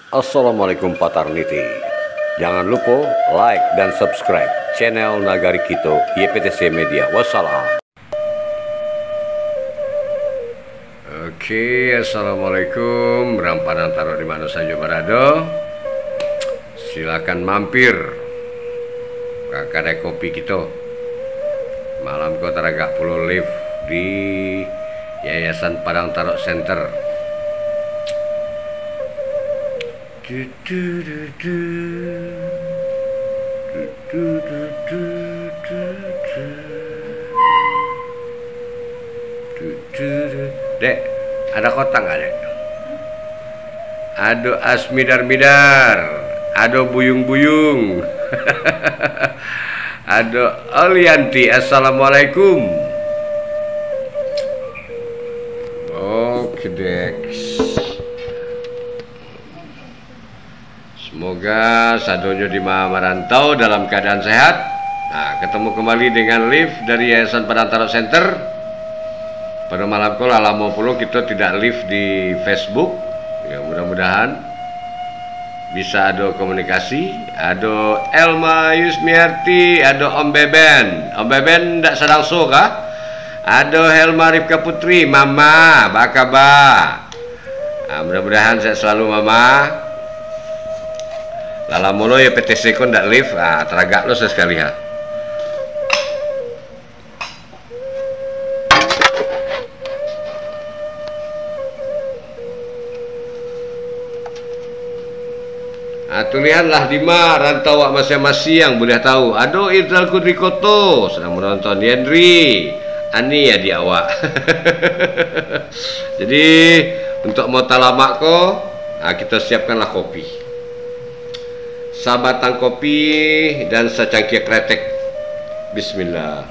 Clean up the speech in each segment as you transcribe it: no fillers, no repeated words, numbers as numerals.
Assalamualaikum Patarniti. Jangan lupa like dan subscribe channel Nagari Kito YPTC Media. Wassalam. Oke, assalamualaikum. Rampanan taruh di mana saja berada. Silakan mampir ke kedai kopi kita. Malam kau teragak pulau live di Yayasan Padang Tarok Center. Dek, ada kotak nggak, Dek? Aduh asmidar-midar, aduh buyung-buyung. Aduh Olianti, assalamualaikum. Oke, Dek. Semoga sadonyo di merantau dalam keadaan sehat. Nah, ketemu kembali dengan live dari Yayasan Padang Tarok Center. Pada malam kola lama puluh kita tidak live di Facebook. Ya, mudah-mudahan bisa ada komunikasi. Ada Elma Yusmiarti, ada Om Beben. Om Beben tidak sedang kah? Ada Helma Rifka Putri, Mama, bakaba. Nah, mudah-mudahan saya selalu Mama. Lala mulu ya PTC kon ndak live, teragak lo sekali ha. Tulihanlah di rantau wak masing-masing yang boleh tahu. Aduh Irzal Kudrikoto sedang menonton Yendri. Ani ya di awak. Jadi untuk mau talamak ko, kita siapkanlah kopi. Sabatang kopi dan secangkir kretek. Bismillah.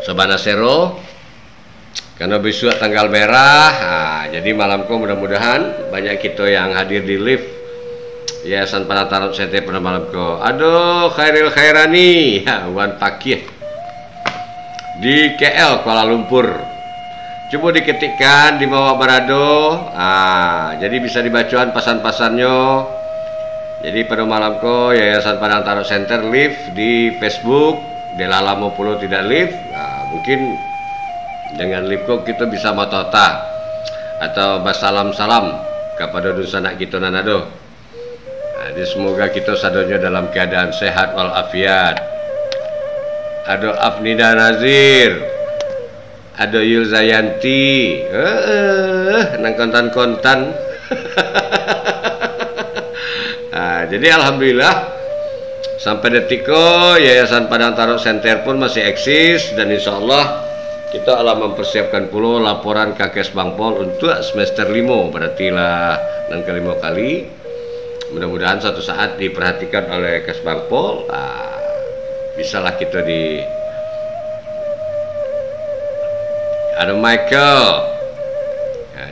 Sabana sero. Karena besok tanggal merah. Jadi malamku mudah-mudahan banyak kita yang hadir di live Yayasan Padang Tarok Center pada malamku. Aduh Khairil Khairani, Wan Pakih di KL Kuala Lumpur. Coba diketikkan di bawah Barado. Jadi bisa dibacaan pasan-pasannya. Jadi pada malamku Yayasan Padang Tarok Center live di Facebook. Delala puluh tidak live. Mungkin dengan live kok kita bisa matota atau basalam-salam kepada dusanak kita nanado. Jadi semoga kita sadonyo dalam keadaan sehat walafiat. Ada Afnida Nazir. Ada Yulzayanti, nang kontan-kontan. Jadi alhamdulillah sampai detiko Yayasan Padang Tarok Center pun masih eksis dan insya Allah kita alam mempersiapkan pula laporan Kakes Bangpol untuk semester 5, berarti lah nang kelima kali. Mudah-mudahan suatu saat diperhatikan oleh Kakes Bangpol, bisalah kita di. Ada Michael.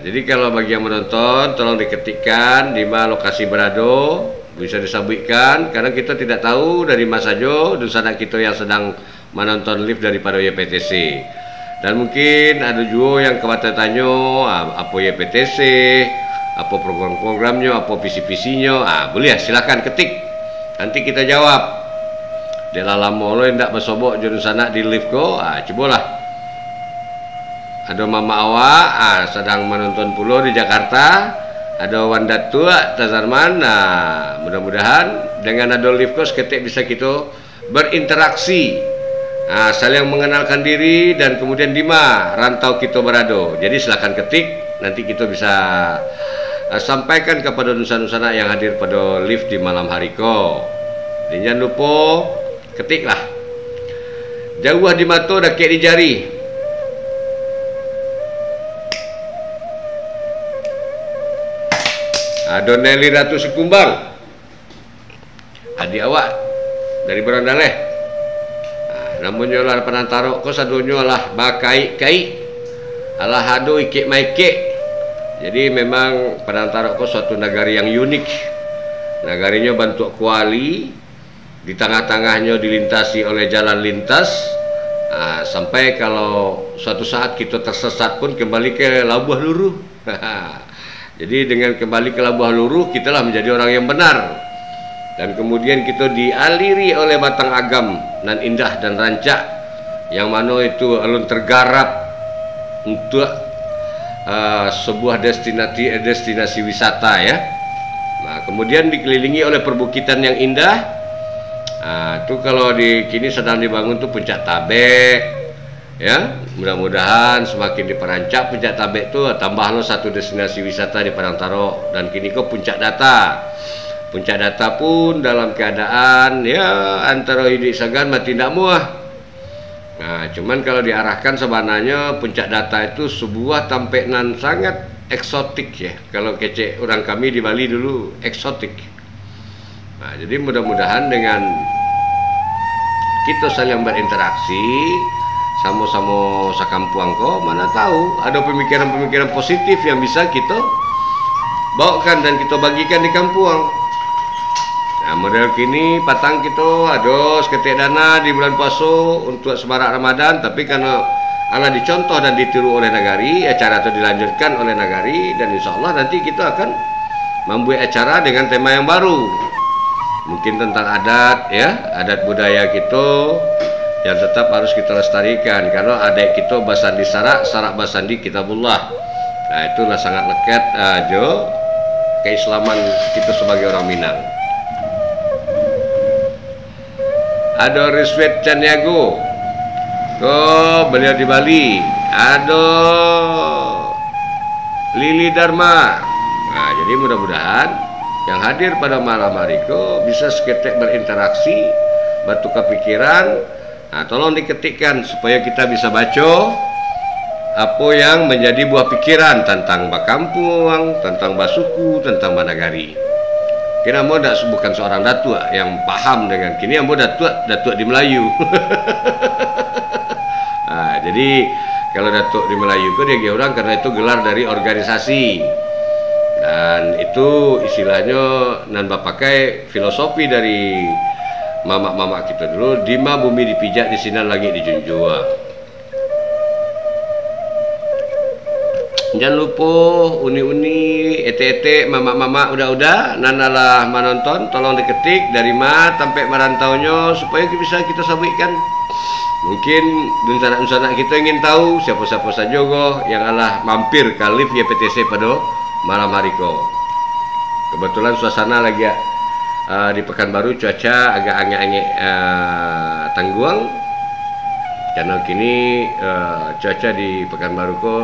Jadi kalau bagi yang menonton tolong diketikkan di mana lokasi berado, bisa disabitkan karena kita tidak tahu dari mana saja dusanak kita yang sedang menonton live daripada YPTC. Dan mungkin ada juga yang khawatir tanya apa YPTC, apa program-programnya, apa visi-visinya. Boleh ya, silahkan ketik. Nanti kita jawab. Delala molo yang tidak bersobok jurusan di live ko, cobalah. Ada Mama Awak sedang menonton pulau di Jakarta. Ada Wanda Tua Tazarman. Mudah-mudahan dengan ada live course ketik bisa kita berinteraksi, saling mengenalkan diri dan kemudian di mana rantau kita berada. Jadi silakan ketik, nanti kita bisa sampaikan kepada nusa-nusana yang hadir pada live di malam hari ko. Dan jangan lupa ketiklah. Jauh di mata dakik di jari. Ada Nelly Ratu Sekumbang, adik awak dari Berandaleh. Namanya lah penantaro ko sadonyo lah bakai-kai alah hado ikik maikik. Jadi memang penantaro ko suatu negari yang unik. Nagarinya bentuk kuali, di tengah-tengahnya dilintasi oleh jalan lintas. Sampai kalau suatu saat kita tersesat pun kembali ke Labuh Luruh. Jadi dengan kembali ke Labuh Luruh, kitalah menjadi orang yang benar. Dan kemudian kita dialiri oleh batang agam nan indah dan rancak, yang mana itu alun tergarap untuk sebuah destinasi wisata ya. Nah, kemudian dikelilingi oleh perbukitan yang indah. Itu kalau di kini sedang dibangun tuh Puncak Tabek ya. Mudah-mudahan semakin diperancak Puncak Tabek itu tambahlah satu destinasi wisata di Padang Taro. Dan kini kok Puncak Data. Puncak Data pun dalam keadaan ya antara hidup sagan mati ndak muah. Nah, cuman kalau diarahkan sebenarnya Puncak Data itu sebuah tampenan sangat eksotik ya. Kalau kece orang kami di Bali dulu eksotik. Nah, jadi mudah-mudahan dengan kita saling berinteraksi sama-sama sakampuang kok, mana tahu ada pemikiran-pemikiran positif yang bisa kita bawakan dan kita bagikan di kampuang. Nah, model kini patang kita ada seketik dana di bulan puasa untuk semarak Ramadan, tapi karena ala dicontoh dan ditiru oleh negari, acara itu dilanjutkan oleh negari, dan insya Allah nanti kita akan membuat acara dengan tema yang baru, mungkin tentang adat ya, adat budaya kita yang tetap harus kita lestarikan, karena adat kita basandi sarak basandi kitabullah. Nah, itulah sangat lekat Jo keislaman kita sebagai orang Minang. Ada Rizwet Caniago, beliau di Bali. Ada Lili Dharma. Nah, jadi mudah-mudahan yang hadir pada malam hari ko bisa seketik berinteraksi, bertukar pikiran. Nah, tolong diketikkan supaya kita bisa baca apa yang menjadi buah pikiran tentang Bakampuang, tentang Basuku, tentang Banagari. Kira mau dak bukan seorang datuk yang paham dengan kini, yang mau datuk di Melayu. Nah, jadi kalau datuk di Melayu itu dia orang karena itu gelar dari organisasi, dan itu istilahnya nan pakai filosofi dari mama-mama kita dulu, dima bumi dipijak di sini lagi dijunjung. Jangan lupa uni-uni, ete-ete, mama-mama udah nanalah menonton, tolong diketik dari mana sampai merantaunya supaya bisa kita sampaikan. Mungkin rencana-rencana kita ingin tahu siapa-siapa saja yang alah mampir ke live YPTC pada malam hari ko. Kebetulan suasana lagi di Pekanbaru cuaca agak angin-angin tangguang, karena kini cuaca di Pekanbaru ko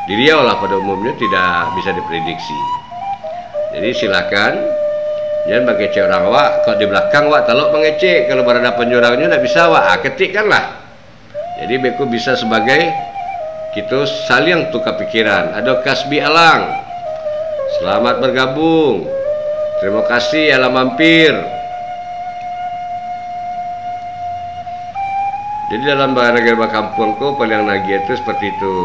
di Riau lah pada umumnya tidak bisa diprediksi. Jadi silakan jangan mengecek orang wak. Kalau di belakang wak telok mengecek, kalau berada penjurangnya tidak bisa wak ketikkan lah. Jadi beku bisa sebagai kita saling tukar pikiran. Ada Kasbi Alang, selamat bergabung, terima kasih ala mampir. Jadi dalam bahasa Bakampung ko paling nagi itu seperti itu.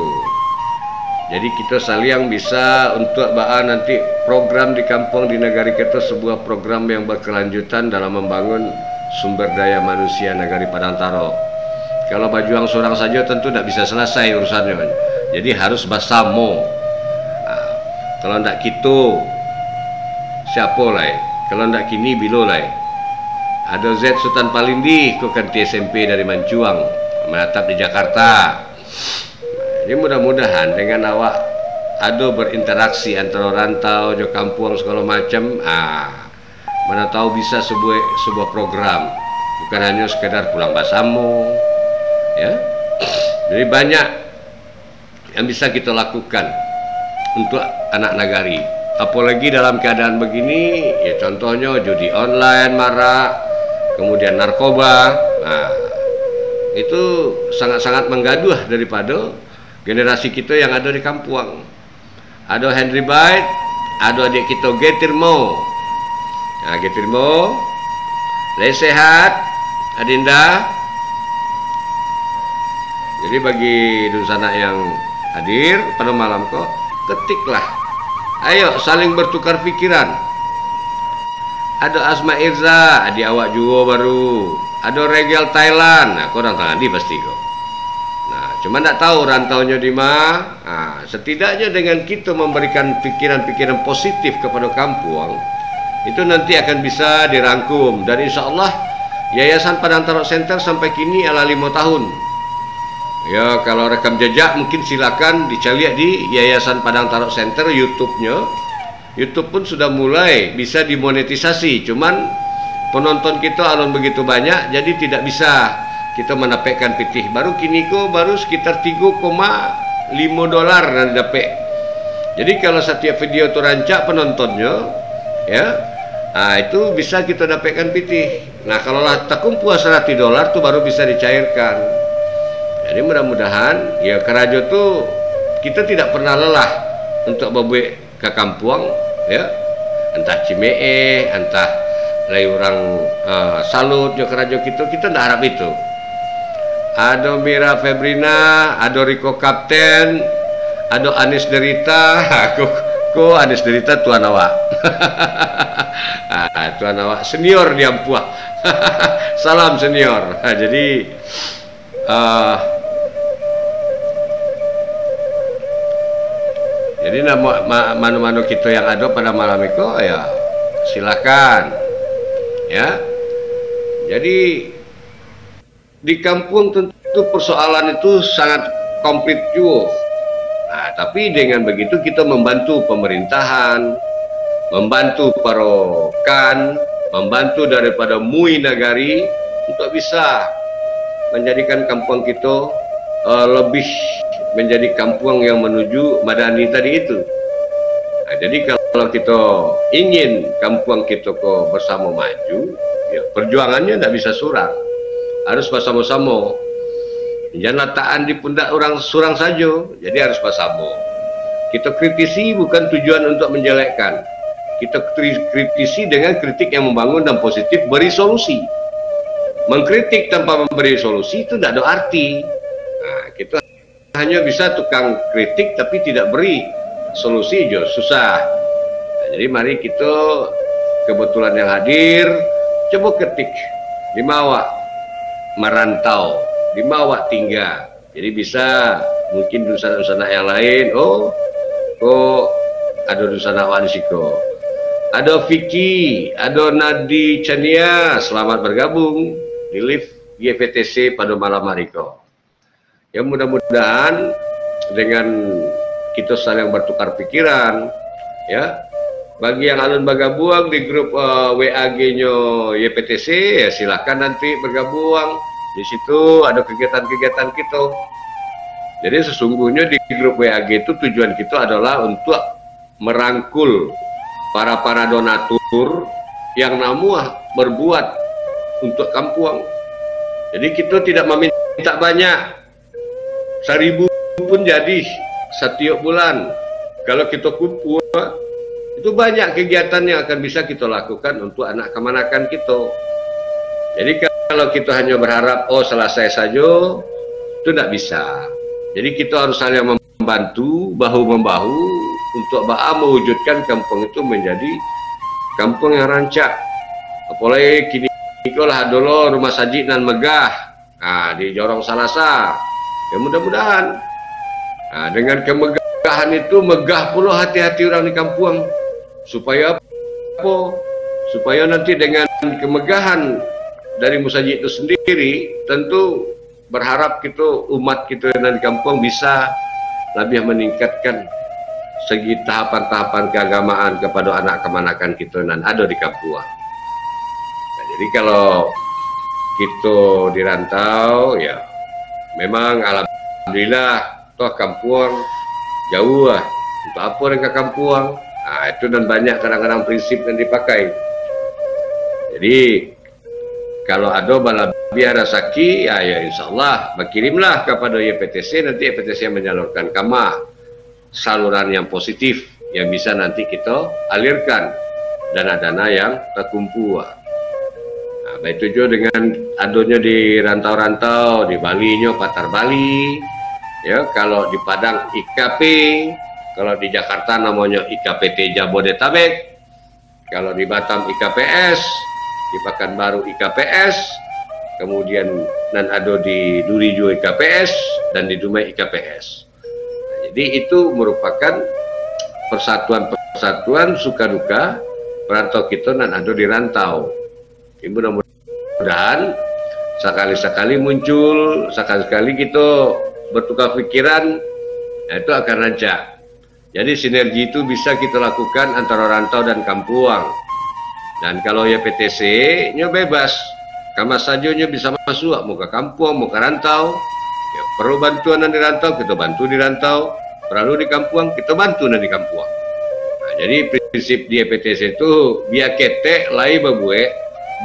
Jadi kita saling bisa untuk nanti program di kampung di negara kita sebuah program yang berkelanjutan dalam membangun sumber daya manusia negari Padang Taro. Kalau bajuang seorang saja tentu tidak bisa selesai urusannya. Jadi harus bersama. Nah, kalau tidak gitu siapa lah? Kalau tidak kini bilo lah. Ada Z Sultan Palindi kok kanti SMP dari Mancuang menetap di Jakarta. Jadi mudah-mudahan dengan awak ada berinteraksi antara rantau, jo kampung segala macam, mana tahu bisa sebuah program, bukan hanya sekedar pulang basamu, ya. Jadi banyak yang bisa kita lakukan untuk anak nagari. Apalagi dalam keadaan begini, ya contohnya judi online marak, kemudian narkoba, itu sangat-sangat menggaduh daripada generasi kita yang ada di kampuang. Ada Henry Byte, ada adik kita Getirmo. Nah, Getirmo, lagi sehat, Adinda. Jadi bagi dusana yang hadir pada malam kok, ketiklah. Ayo saling bertukar pikiran. Ada Asma Irza, adik awak juga baru. Ada Regel Thailand, nah korang tangan di pasti kok. Nah, cuma tidak tahu rantaunya di mana. Nah, setidaknya dengan kita memberikan pikiran-pikiran positif kepada kampung, itu nanti akan bisa dirangkum. Dan insya Allah Yayasan Padang Tarok Center sampai kini adalah 5 tahun. Ya, kalau rekam jejak mungkin silakan dicari di Yayasan Padang Tarok Center YouTube-nya. YouTube pun sudah mulai bisa dimonetisasi, cuman penonton kita alun begitu banyak, jadi tidak bisa kita mendapatkan pitih. Baru kini baru sekitar 3,5 dolar dan dapat. Jadi kalau setiap video itu rancak penontonnya, ya, nah itu bisa kita dapatkan pitih. Nah kalau lah takum puasa $100 tuh baru bisa dicairkan. Jadi mudah-mudahan ya kerajo tuh kita tidak pernah lelah untuk membuat ke kampung, ya, entah Cimee, entah lain orang salut ya kerajo kita tidak harap itu. Ada Mira Febrina, ada Riko Kapten, ada Anis Derita, ko Anis Derita tuan awak. Tuan awak senior di Ampuah. Salam senior. Jadi jadi manu-manu kita yang ada pada malam itu ya silakan, ya. Jadi di kampung tentu persoalan itu sangat komplit juga. Nah, tapi dengan begitu kita membantu pemerintahan, membantu parokan, membantu daripada MUI Nagari untuk bisa menjadikan kampung kita lebih menjadi kampung yang menuju madani tadi itu. Nah, jadi kalau kita ingin kampung kita bersama maju, ya perjuangannya tidak bisa surang, harus bersama-sama. Jangan letakkan di pundak orang surang saja, jadi harus bersama. Kita kritisi bukan tujuan untuk menjelekkan, kita kritisi dengan kritik yang membangun dan positif, beri solusi. Mengkritik tanpa memberi solusi itu tidak ada arti. Nah, kita hanya bisa tukang kritik tapi tidak beri solusi juga susah. Nah, jadi mari kita kebetulan yang hadir coba ketik di Mawak merantau, di Mawak tinggal. Jadi bisa mungkin dusana-dusana yang lain. Oh ada dusana Wanisiko, ada Vicky, ada Nadi Chania, selamat bergabung di live YPTC pada malam hari kau. Ya mudah-mudahan dengan kita saling bertukar pikiran, ya. Bagi yang alun bergabung di grup WAG-nya YPTC, ya silakan nanti bergabung. Di situ ada kegiatan-kegiatan kita. Jadi sesungguhnya di grup WAG itu tujuan kita adalah untuk merangkul para donatur yang namuah berbuat untuk kampung. Jadi kita tidak meminta banyak. 1.000 pun jadi setiap bulan. Kalau kita kumpul, itu banyak kegiatan yang akan bisa kita lakukan untuk anak kemanakan kita. Jadi kalau kita hanya berharap oh selesai saja, itu tidak bisa. Jadi kita harus saling membantu, bahu-membahu untuk mewujudkan kampung itu menjadi kampung yang rancak. Apalagi kini lah dulu rumah saji nan megah, nah, di Jorong Salasa. Ya mudah-mudahan dengan kemegahan itu megah pula hati-hati orang di kampung. Supaya apa? Supaya nanti dengan kemegahan dari musajid itu sendiri, tentu berharap kita umat kita yang di kampung bisa lebih meningkatkan segi tahapan-tahapan keagamaan kepada anak kemanakan kita yang ada di kampung. Nah, jadi kalau kita dirantau, ya memang alhamdulillah toh kampung jauh lah. Untuk apa orang ke kampung? Nah, itu dan banyak kadang-kadang prinsip yang dipakai. Jadi kalau ada bala biar rezeki, ya insya Allah berkirimlah kepada YPTC, nanti YPTC menyalurkan kama saluran yang positif yang bisa nanti kita alirkan dana-dana yang terkumpul. Nah, baik itu juga dengan adanya di rantau-rantau di Bali nya Patar Bali, ya kalau di Padang IKP, kalau di Jakarta namanya IKPT Jabodetabek, kalau di Batam IKPS, di Pekanbaru IKPS, kemudian nan ado di Duri Juo IKPS dan di Dumai IKPS. Nah, jadi itu merupakan persatuan suka duka perantau kita nan ado di rantau. Jadi mudah-mudahan sekali-sekali muncul, sekali-sekali kita bertukar pikiran, nah itu akan rancak. Jadi sinergi itu bisa kita lakukan antara rantau dan kampuang. Dan kalau YPTC nya bebas, kamu saja nya bisa masuk, mau ke kampuang, mau ke rantau. Ya, perlu bantuan di rantau, kita bantu di rantau. Perlu di kampuang, kita bantu di kampuang. Nah, jadi prinsip di YPTC itu biar ketek, lai babue,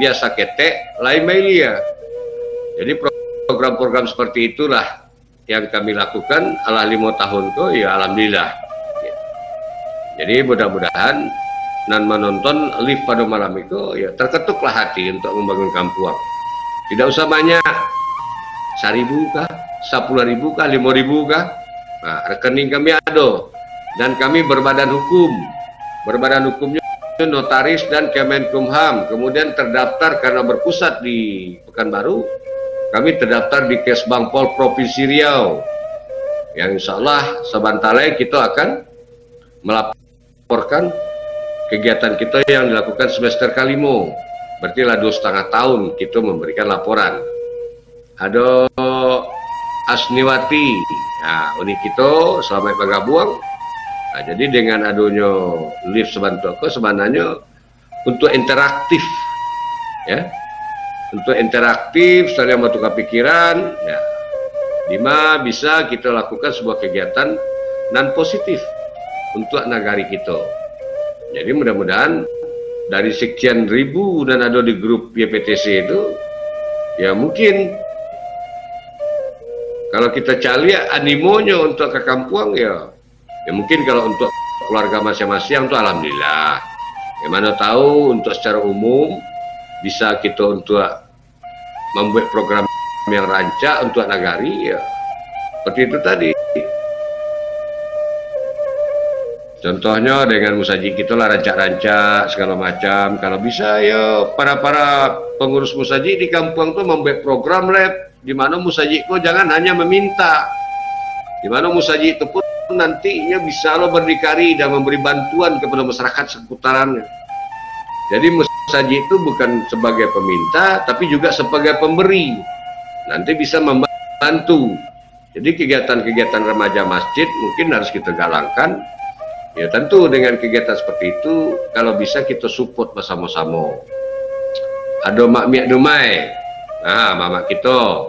biasa ketek, lai mailia. Jadi program-program seperti itulah yang kami lakukan ala 5 tahun tuh, ya alhamdulillah. Jadi mudah-mudahan nan menonton live pada malam itu ya terketuklah hati untuk membangun kampuang. Tidak usah banyak, 1.000 kah, 10.000 kah, 5.000 kah. Nah, rekening kami ada dan kami berbadan hukum. Berbadan hukumnya notaris dan Kemenkumham. Kemudian terdaftar karena berpusat di Pekanbaru. Kami terdaftar di Kesbangpol Provinsi Riau. Yang insya Allah sebentar lagi kita akan melaporkan kegiatan kita yang dilakukan semester kelima. Berarti lah 2,5 tahun kita memberikan laporan. Ada Asniwati, nah, unik kita selamat bergabung. Nah, jadi dengan adanya live Sebantoko sebenarnya untuk interaktif, ya, untuk interaktif, saling bertukar pikiran, ya, dimana bisa kita lakukan sebuah kegiatan non positif untuk nagari kita. Jadi mudah-mudahan dari sekian ribu dan ada di grup YPTC itu, ya mungkin kalau kita cari animonya untuk ke kampuang, ya mungkin kalau untuk keluarga masing-masing itu alhamdulillah. Ya mana tahu untuk secara umum bisa kita untuk membuat program yang rancak untuk nagari, ya seperti itu tadi. Contohnya dengan musaji kita lah rancak-rancak segala macam. Kalau bisa ya para pengurus musaji di kampung tuh membuat program lab di mana musaji itu jangan hanya meminta. Di mana musaji itu pun nantinya bisa lo berdikari dan memberi bantuan kepada masyarakat seputarannya. Jadi musaji itu bukan sebagai peminta tapi juga sebagai pemberi. Nanti bisa membantu. Jadi kegiatan-kegiatan remaja masjid mungkin harus kita galangkan. Ya tentu dengan kegiatan seperti itu kalau bisa kita support bersama-sama. Ada Mak Miak Dumai, nah mama kita,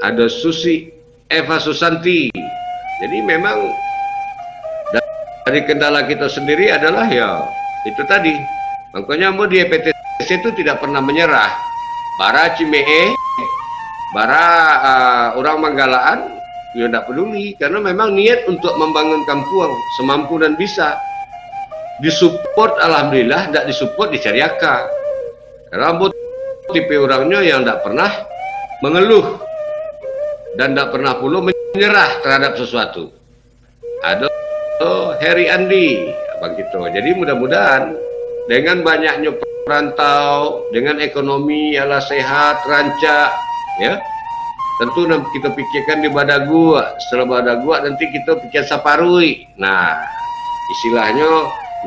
ada Susi Eva Susanti. Jadi memang dari kendala kita sendiri adalah ya itu tadi. Makanya mau di EPTC itu tidak pernah menyerah. Bara Cimee, bara orang Manggalaan, ya tidak peduli karena memang niat untuk membangun kampuang semampu dan bisa disupport alhamdulillah, tidak disupport dicariakan karena tipe orangnya yang tidak pernah mengeluh dan tidak pernah pula menyerah terhadap sesuatu. Ada Heri Andi abang gitu. Jadi mudah-mudahan dengan banyaknya perantau, dengan ekonomi ala sehat rancak, ya tentu kita pikirkan di Badagua. Setelah Badagua nanti kita pikir Saparui. Nah, istilahnya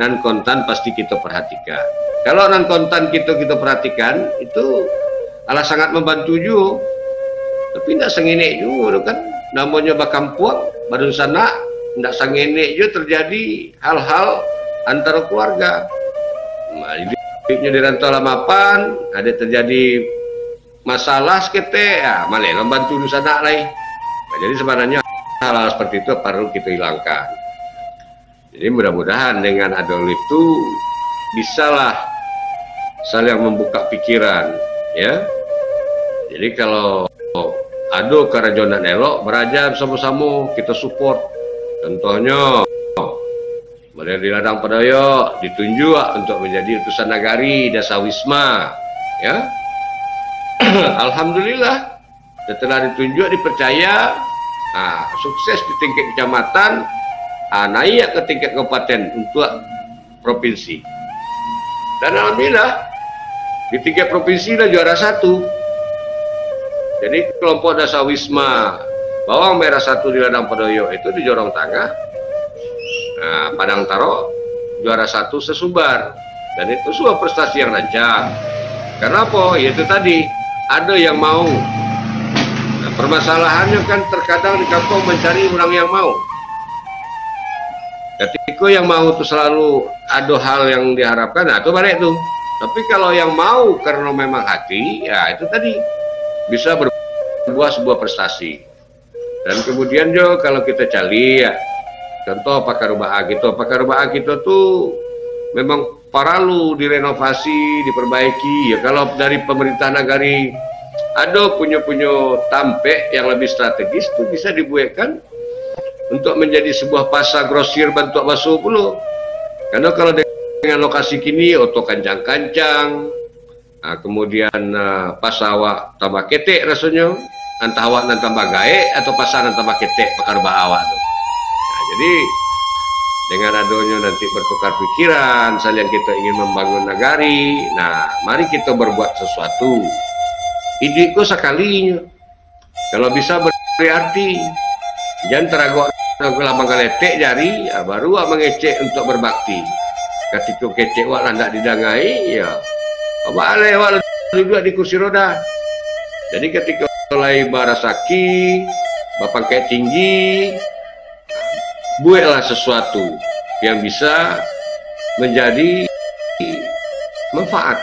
non kontan pasti kita perhatikan. Kalau non kontan kita perhatikan itu ala sangat membantu juga. Tapi tidak sengene juga kan. Namanya bakampuang baru sana tidak sengene juga terjadi hal-hal antara keluarga. Nah, hidupnya di rantau lamapan ada terjadi masalah sekete ya malah membantu di sana lain. Nah, jadi sebenarnya hal-hal seperti itu perlu kita hilangkan. Jadi mudah-mudahan dengan ada lift itu bisalah saling membuka pikiran, ya. Jadi kalau ada kerajonan elok berajar sama-sama kita support. Contohnya mulai di Ladang Padaya ditunjuk untuk menjadi utusan nagari Dasa Wisma, ya. Alhamdulillah setelah ditunjuk dipercaya, nah, sukses di tingkat kecamatan, naik ke tingkat kabupaten untuk provinsi. Dan alhamdulillah di tingkat provinsi lah juara 1. Jadi kelompok Dasawisma Bawang Merah 1 di Ladang Padoyo itu di Jorong Tangah. Nah, Padang Taro juara 1 sesumbar, dan itu sebuah prestasi yang rancak. Karena apa? Yaitu tadi ada yang mau. Nah, permasalahannya kan terkadang di kampung mencari orang yang mau. Ketika yang mau itu selalu ada hal yang diharapkan, nah itu balik tuh. Tapi kalau yang mau karena memang hati, ya itu tadi bisa berbuah sebuah prestasi. Dan kemudian juga kalau kita cari ya, contoh pakar rubah kita tuh memang paralu direnovasi, diperbaiki. Ya kalau dari pemerintah nagari ada punya tampe yang lebih strategis tuh bisa dibuatkan untuk menjadi sebuah pasar grosir bentuk baso puluh. Karena kalau dengan lokasi kini oto kancang-kancang, nah, kemudian pasawa tambah ketek rasanya, antah awak dan tambah gae atau pasar dan tambah ketek pakar awak tuh. Nah, jadi dengan adanya nanti bertukar pikiran, salian kita ingin membangun nagari. Nah, mari kita berbuat sesuatu. Ideku sekalinya, kalau bisa berarti jangan teragok lama galetek jari, ya, baru mengecek untuk berbakti. Ketika kecek wak landak didangai, ya balik wak duduk di kursi roda. Jadi ketika mulai barasaki, bapak kayak tinggi, buatlah sesuatu yang bisa menjadi manfaat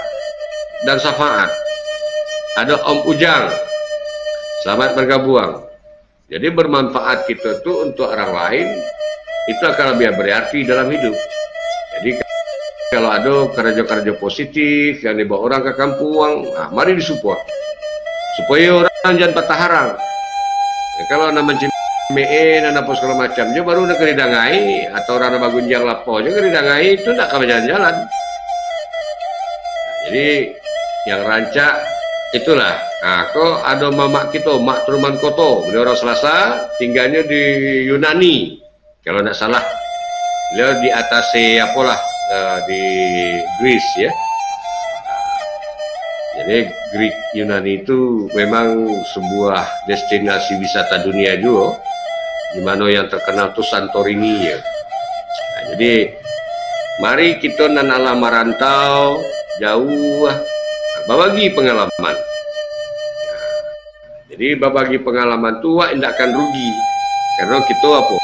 dan syafaat. Ada Om Ujang, selamat bergabung. Jadi bermanfaat kita tuh untuk orang lain, itu akan lebih berarti dalam hidup. Jadi kalau ada kerja-kerja positif yang dibawa orang ke kampung, nah, mari disupport supaya orang jangan patah harang. Ya, kalau nama CME dan apa segala macamnya baru nak didangai, atau orang bagunjang lapo juga didangai, itu tidak akan jalan-jalan. Nah, jadi yang rancak itulah. Nah, kok ada mamak kita, Mak Truman Koto, beliau orang Selasa, tinggalnya di Yunani kalau tidak salah. Beliau di atas apalah, di Greece ya. Jadi Greek Yunani itu memang sebuah destinasi wisata dunia juga, di mana yang terkenal itu Santorini ya. Nah, jadi mari kita nanala merantau jauh, berbagi pengalaman. Nah, jadi berbagi pengalaman itu tidak akan rugi, karena kita apa?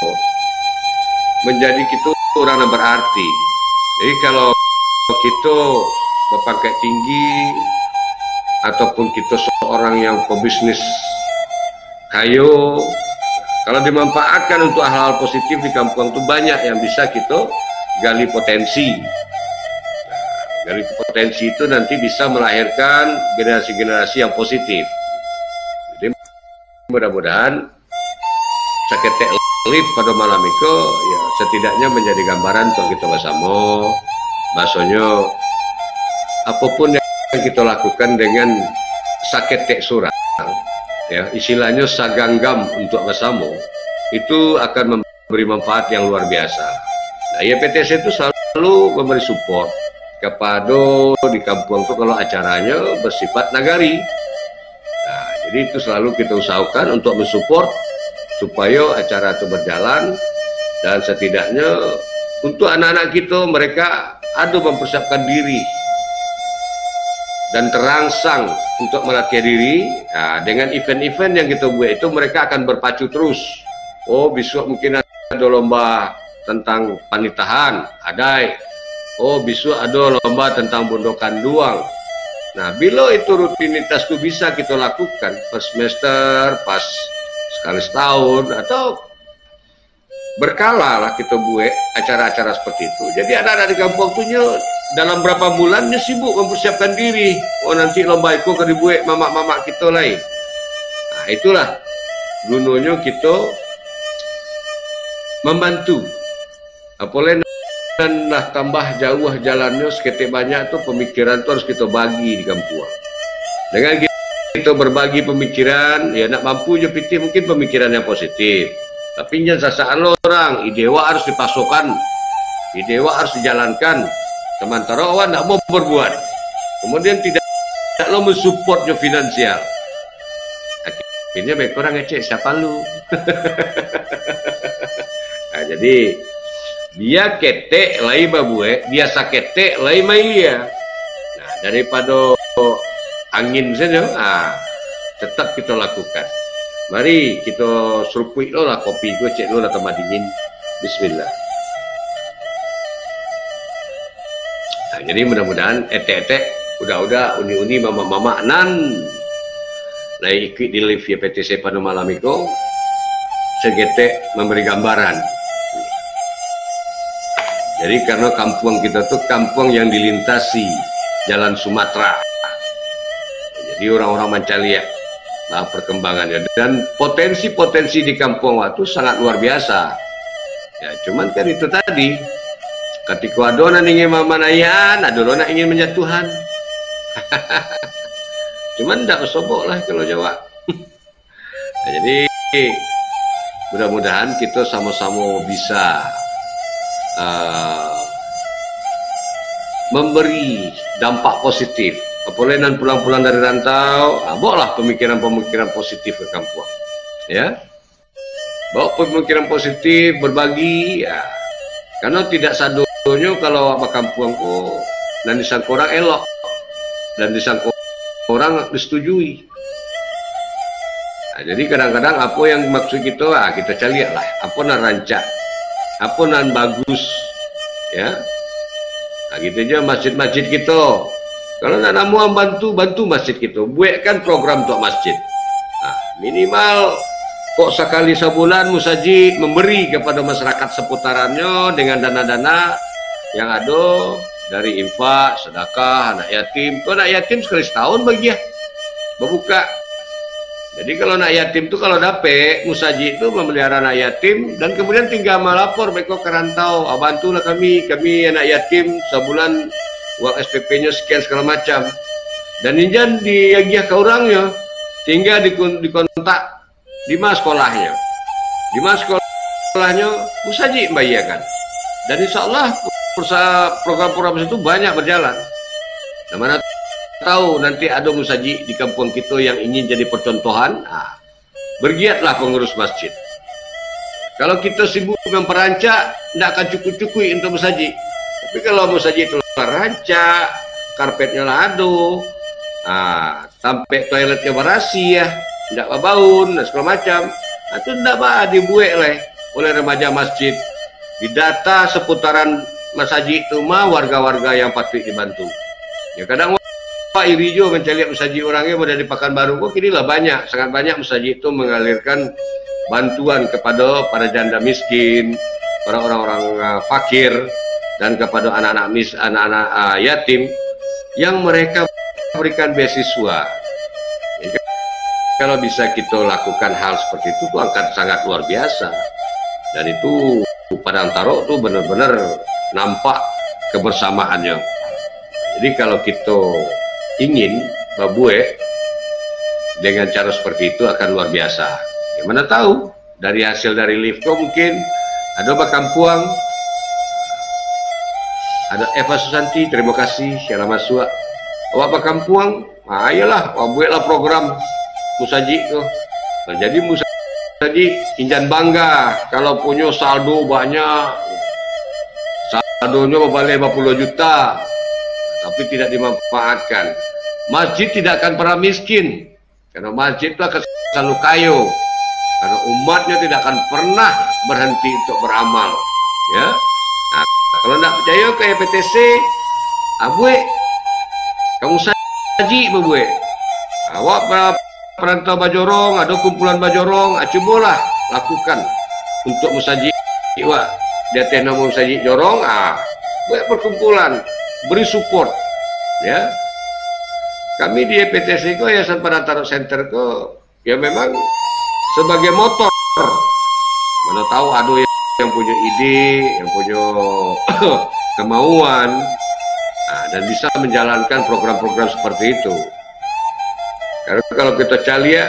Menjadi kita orang yang berarti. Jadi kalau kita berpangkat tinggi ataupun kita seorang yang pebisnis kayu, kalau dimanfaatkan untuk hal-hal positif di kampung itu banyak yang bisa kita gali potensi. Gali potensi itu nanti bisa melahirkan generasi-generasi yang positif. Jadi mudah-mudahan saketek live pada malam itu ya setidaknya menjadi gambaran untuk kita bersama. Maksudnya apapun yang kita lakukan dengan saketek surang, ya istilahnya saganggam untuk bersama, itu akan memberi manfaat yang luar biasa. Nah, YPTC itu selalu memberi support kepada di kampung itu kalau acaranya bersifat nagari. Nah, jadi itu selalu kita usahakan untuk mensupport supaya acara itu berjalan, dan setidaknya untuk anak-anak kita, mereka ada mempersiapkan diri dan terangsang untuk melatih diri. Nah, dengan event-event yang kita buat itu mereka akan berpacu terus. Oh, besok mungkin ada lomba tentang panitahan, ada. Oh, besok ada lomba tentang bondokan duang. Nah, bila itu rutinitas itu bisa kita lakukan per semester, pas sekali setahun, atau berkala lah kita buat acara-acara seperti itu. Jadi anak-anak di kampung tuh dalam berapa bulannya sibuk mempersiapkan diri. Oh, nanti lomba itu akan dibuat mamak-mamak kita lain. Nah, itulah gunanya kita membantu. Apalagi dan lah tambah jauh jalannya seketik banyak tuh pemikiran tuh harus kita bagi di kampung. Dengan kita berbagi pemikiran, ya nak mampu je pitih mungkin pemikiran yang positif. Tapi jangan sasaan orang, idewa harus dipasokkan, idewa harus dijalankan. Sementara orang tidak mau berbuat, kemudian tidak lo mensupport finansial. Nah, Ini baik orang ngecek siapa lu. Nah, jadi dia ketek lai babue, biasa ketek lai mailia. Nah, daripada angin saja, tetap kita lakukan. Mari kita seruput lo lah kopi gue, cek lo lah tambah dingin. Bismillah. Nah, jadi mudah-mudahan etek-etek udah uni-uni mama-mama nan lai ikut di live ya PTC pada malam itu segetek memberi gambaran. Jadi karena kampung kita tuh kampung yang dilintasi jalan Sumatera. Jadi orang-orang mencari perkembangannya, dan potensi-potensi di kampung waktu sangat luar biasa. Ya cuman kan itu tadi, ketika adonan ingin memanayan, adonan ingin menjatuhan. Cuman tidak bersobok lah kalau Jawa. Nah, jadi mudah-mudahan kita sama-sama bisa memberi dampak positif. Apalagi nan pulang-pulang dari rantau, bawalah pemikiran-pemikiran positif ke kampung, ya. Bawa pemikiran positif, berbagi, ya. Karena tidak sadonya kalau apa kampung dan disangka orang elok dan disangka orang disetujui. Nah, jadi kadang-kadang apa yang maksud kita, kita cari lah, apa nan rancak, apa nan bagus, ya. Nah, gitu aja masjid-masjid kita. Kalau nak namuan bantu masjid kita, buatkan program untuk masjid. Nah, minimal kok sekali sebulan musajid memberi kepada masyarakat seputarannya dengan dana-dana yang ada dari infak, sedekah, anak yatim. Kalau anak yatim sekali setahun bagi ya, berbuka. Jadi kalau anak yatim itu kalau dapet musajid itu memelihara anak yatim dan kemudian tinggal melapor mereka ke rantau, bantulah kami anak yatim sebulan uang SPP-nya sekian segala macam, dan injan diagih ke orangnya, tinggal dikontak di mas sekolahnya, musajid bayarkan, dan insya Allah program-program itu banyak berjalan. Nah, mana tahu nanti ada musajid di kampung kita yang ingin jadi percontohan, bergiatlah pengurus masjid. Kalau kita sibuk memperancak, tidak akan cukup-cukup untuk musajid. Tapi kalau musajid itu rancak, karpetnya lado, sampai toiletnya berasi ya, tidak babaun, dan segala macam, itu tidak dibuat oleh remaja masjid. Di data seputaran masjid itu warga-warga yang patut dibantu. Ya kadang Pak Irijo mencari masjid orangnya pada di Pekanbaru, kok kini lah banyak, sangat banyak masjid itu mengalirkan bantuan kepada para janda miskin, para orang-orang fakir, dan kepada anak-anak yatim yang mereka berikan beasiswa. Jadi, kalau bisa kita lakukan hal seperti itu akan sangat luar biasa, dan itu Padang Taro itu benar-benar nampak kebersamaannya. Jadi kalau kita ingin babue dengan cara seperti itu akan luar biasa. Ya, mana tahu dari hasil dari Livco mungkin ada Bakampuang, ada Eva Susanti, terima kasih Syara Masua. Awak Bakampuang, ayolah, buatlah program musajid tuh. Nah, jadi musajid injan bangga kalau punya saldo banyak, saldonya balik 50 juta, tapi tidak dimanfaatkan. Masjid tidak akan pernah miskin, karena masjid itu akan selalu kaya, karena umatnya tidak akan pernah berhenti untuk beramal, ya. Nah, kalau tidak percaya ke PTC, abue, kamu saji babue. Awak perantau Bajorong, ada kumpulan Bajorong, cobalah lakukan untuk musajid. Wah, dia nama musajid Jorong, buat perkumpulan, beri support, ya. Kami di PTC ko Yayasan Padang Taro Center ko ya memang sebagai motor. Mana tahu ada yang punya ide, yang punya kemauan, dan bisa menjalankan program-program seperti itu. Karena kalau kita cari ya,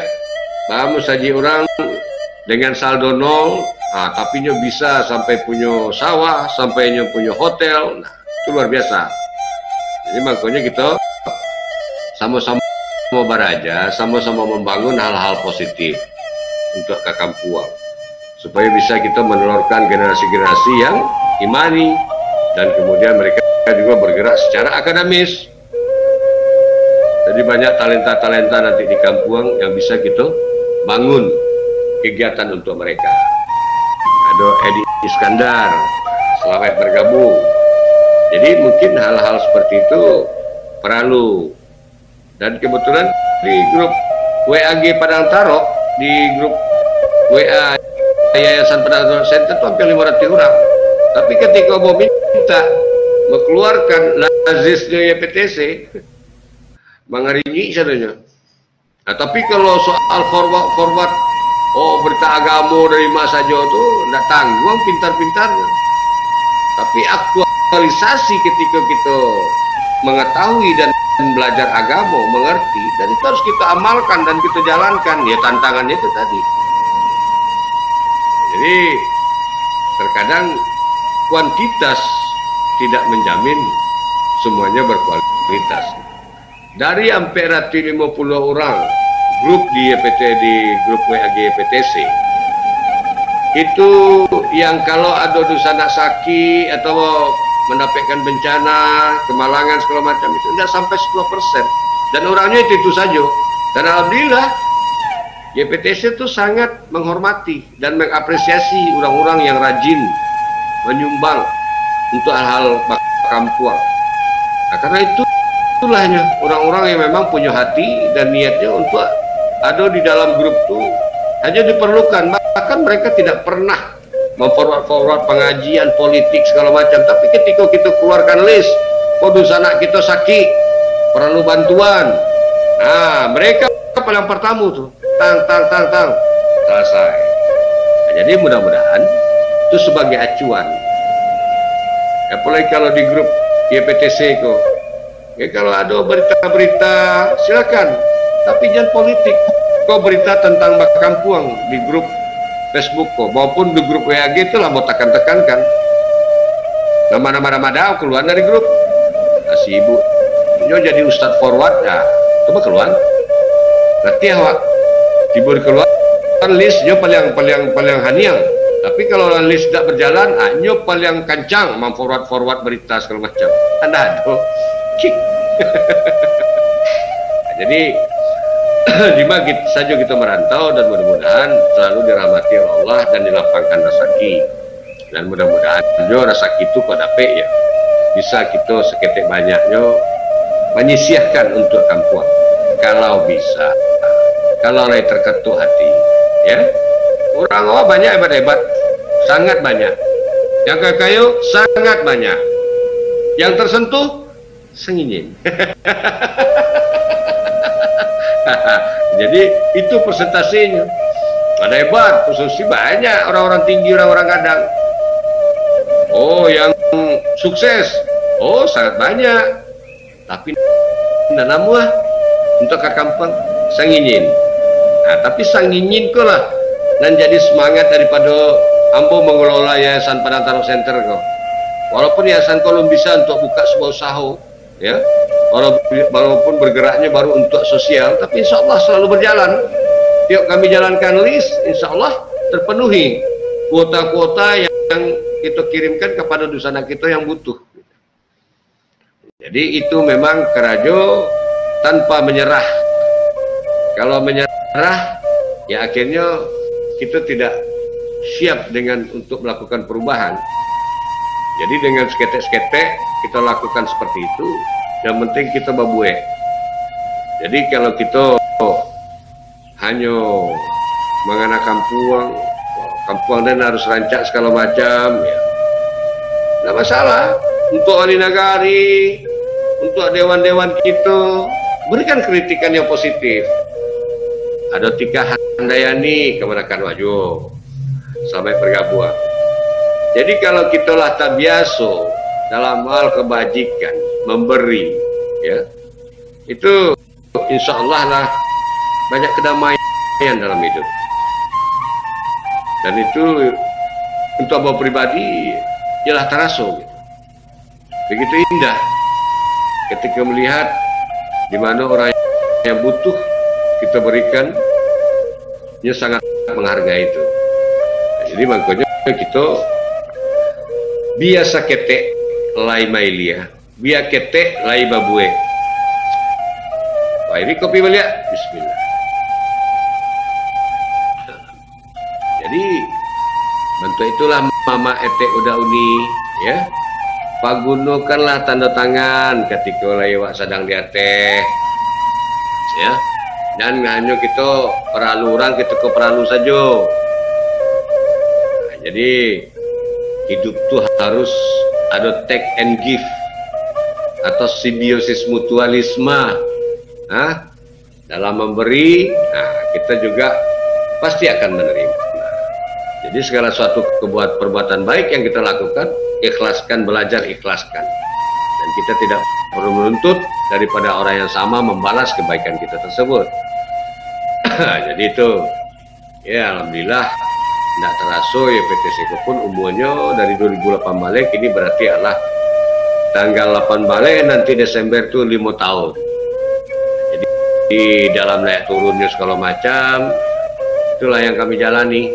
musajid orang dengan saldo nol, tapi bisa sampai punya sawah, sampai punya hotel, itu luar biasa. Jadi makanya kita sama-sama Baraja sama-sama membangun hal-hal positif untuk Kakampuang, supaya bisa kita menelurkan generasi-generasi yang imani, dan kemudian mereka juga bergerak secara akademis. Jadi banyak talenta-talenta nanti di Kampuang yang bisa kita bangun kegiatan untuk mereka. Ada Edi Iskandar, selamat bergabung. Jadi mungkin hal-hal seperti itu perlu. Dan kebetulan di grup WAG Padang Tarok, di grup WA Yayasan Padang Tarok Center itu hampir 500 orang. Tapi ketika mau minta mengeluarkan lazisnya YPTC, mengaringi saja. Nah, tapi kalau soal forward, oh berita agama dari Mas Ajo itu tidak tanggung pintar-pintarnya. Tapi aktualisasi ketika kita mengetahui dan belajar agama, mengerti, dan itu harus kita amalkan dan kita jalankan. Ya tantangannya itu tadi. Jadi terkadang kuantitas tidak menjamin semuanya berkualitas. Dari hampir 50 orang grup di YPT, di grup WAG YPTC, itu yang kalau ada dosana sakit atau mendapatkan bencana, kemalangan segala macam itu tidak sampai 10%, dan orangnya itu saja. Dan alhamdulillah YPTC itu sangat menghormati dan mengapresiasi orang-orang yang rajin menyumbang untuk hal-hal Kampuang. Nah, karena itulahnya orang-orang yang memang punya hati dan niatnya untuk ada di dalam grup itu hanya diperlukan. Bahkan mereka tidak pernah memforward pengajian politik segala macam, tapi ketika kita keluarkan list kodus anak kita sakit perlu bantuan, nah mereka paling pertama tuh tang selesai. Nah, jadi mudah-mudahan itu sebagai acuan, apalagi kalau di grup YPTC kok ya, kalau ada berita-berita silakan, tapi jangan politik. Kok berita tentang Kampuang di grup Facebook kok maupun di grup WAG itu lah mau tekankan nama-nama dah keluar dari grup. Nah, si ibu nyo jadi ustadz forward, nah coba keluar nanti awak tibur keluar list nyo paling haniang. Tapi kalau list tidak berjalan, nyo paling kencang memforward berita segala macam. Anda aduh kick. Nah, jadi di mana saja kita merantau, dan mudah-mudahan selalu dirahmati Allah dan dilapangkan rezeki, dan mudah-mudahan juga rezeki itu kok dapet ya bisa kita seketik banyaknya menyisihkan untuk Kampuang kalau bisa, kalau lagi terketuk hati ya. Orang banyak hebat-hebat, sangat banyak yang kayu sangat banyak, yang tersentuh sengingin. Jadi itu persentasenya ada hebat, khususnya banyak orang-orang tinggi, orang-orang kadang. Oh yang sukses, oh sangat banyak, tapi nanamuah untuk ke kampung sangingin. Nah, tapi sangingin kok lah dan jadi semangat daripada ambo mengelola Yayasan Padang Tarok Center kok. Walaupun yayasan belum bisa untuk buka sebuah usaha ya, walaupun bergeraknya baru untuk sosial, tapi insya Allah selalu berjalan. Tiap kami jalankan list, insya Allah terpenuhi kuota-kuota yang kita kirimkan kepada dusana kita yang butuh. Jadi itu memang kerajo tanpa menyerah. Kalau menyerah, ya akhirnya kita tidak siap untuk melakukan perubahan. Jadi dengan seketek-seketek kita lakukan seperti itu, yang penting kita babuek. Jadi kalau kita hanya mengenai Kampuang dan harus rancak segala macam ya, tidak masalah. Untuk ahli nagari, untuk dewan-dewan kita, berikan kritikan yang positif. Ada Tika Handayani kemenakan wajah sampai bergabung. Jadi kalau kita lah tak biasa dalam hal kebajikan memberi ya, itu insya Allah lah banyak kedamaian dalam hidup. Dan itu untuk abang pribadi ialah terasa gitu. Begitu indah ketika melihat di mana orang yang butuh kita berikan, dia sangat menghargai itu. Jadi makanya kita biasa ketek lai mailia, biar ketek lai babue. Wah, ini kopi belia, bismillah. Jadi bentuk itulah Mama Ete Uda Uni, ya. Pagunukanlah tanda tangan ketika lewat sedang di teh, ya. Dan hanya kita peralu orang, kita ke peralu saja. Nah, jadi hidup tuh harus ada take and give atau simbiosis mutualisme. Nah, dalam memberi, nah, kita juga pasti akan menerima. Jadi segala suatu perbuatan baik yang kita lakukan, ikhlaskan, belajar ikhlaskan. Dan kita tidak perlu menuntut daripada orang yang sama membalas kebaikan kita tersebut. Jadi itu, ya alhamdulillah, tidak terasa ya PTC pun umurnya dari 2008 balik, ini berarti adalah tanggal 8 balik nanti Desember itu 5 tahun. Jadi di dalam naik turunnya segala macam, itulah yang kami jalani.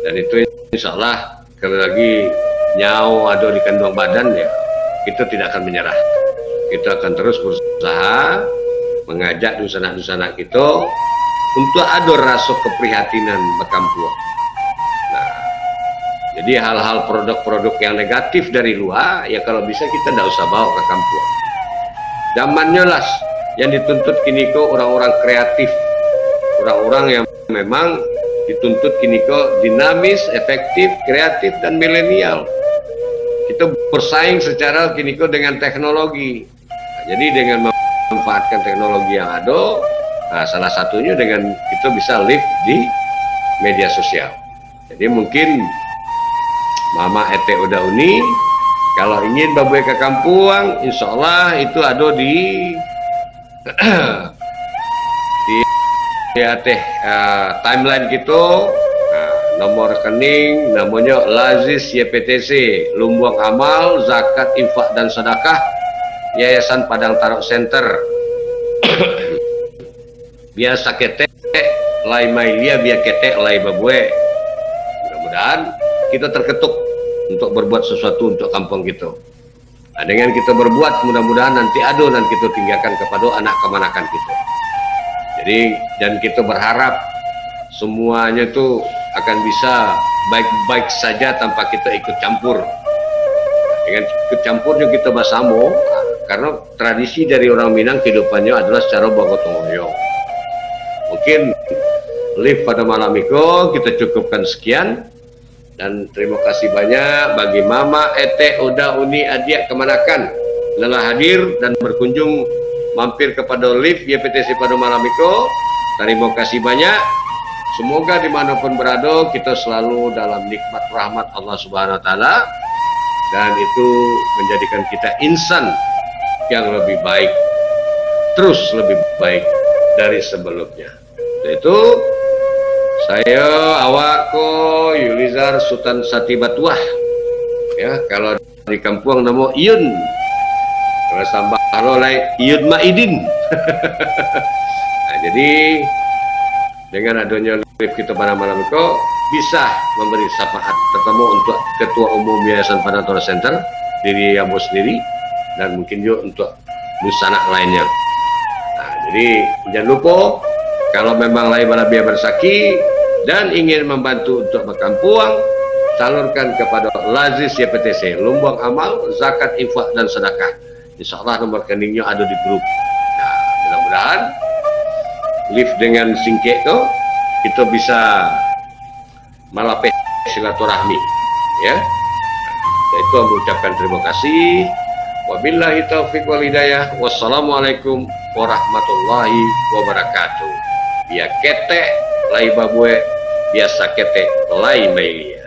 Dan itu insya Allah kalau lagi nyawa ada di kandung badan, ya kita tidak akan menyerah. Kita akan terus berusaha mengajak dusana-dusana kita untuk ada rasa keprihatinan bekampuan. Nah, jadi hal-hal produk-produk yang negatif dari luar, ya kalau bisa kita tidak usah bawa ke kampung. Zamannya lah yang dituntut kini kok orang-orang kreatif, orang-orang yang memang dituntut kini kok dinamis, efektif, kreatif, dan milenial. Kita bersaing secara kini kok dengan teknologi. Nah, jadi dengan memanfaatkan teknologi yang ada, nah, salah satunya dengan kita bisa live di media sosial. Jadi mungkin Mama Ete Uda Uni kalau ingin babue ke kampung, insya Allah itu ada di timeline kita, nomor rekening namanya Lazis YPTC, Lumbung Amal Zakat Infak dan Sedekah Yayasan Padang Tarok Center. Biasa ketek lai mailia, biar ketek lai babue. Mudah-mudahan kita terketuk untuk berbuat sesuatu untuk kampung kita. Nah, dengan kita berbuat, mudah-mudahan nanti adonan kita tinggalkan kepada anak kemanakan kita. Jadi, dan kita berharap semuanya tuh akan bisa baik-baik saja tanpa kita ikut campur. Dengan ikut campurnya kita bersama, karena tradisi dari orang Minang kehidupannya adalah secara gotong royong. Mungkin live pada malam itu kita cukupkan sekian, dan terima kasih banyak bagi Mama Ete Uda Uni Adia Kemanakan lelah hadir dan berkunjung mampir kepada live YPTC pada malam itu. Terima kasih banyak. Semoga dimanapun berada kita selalu dalam nikmat rahmat Allah Subhanahu Wa Taala, dan itu menjadikan kita insan yang lebih baik, terus lebih baik dari sebelumnya. Itu saya awako Yulizar Sultan Sati Batuah, ya kalau di kampung nama Iyun, kalau sambah oleh Iyun Maidin. Nah, jadi dengan adanya live kita pada malam itu bisa memberi syafaat terutama untuk Ketua Umum Yayasan Padang Tarok Center, diri Abo sendiri, dan mungkin juga untuk busana lainnya. Nah, jadi jangan lupa kalau memang lain biar bersaki dan ingin membantu untuk berkampuang, salurkan kepada Lazis YPTC, Lumbung Amal Zakat Infak dan Sedekah. Insya Allah nomor rekeningnya ada di grup. Nah, mudah-mudahan live dengan singkek itu kita bisa malapeh silaturahmi, ya. Itu mengucapkan terima kasih. Wabillahi taufiq wal hidayah. Wassalamualaikum warahmatullahi wabarakatuh. Biar ketek lai babue, biasa ketek lai mailia.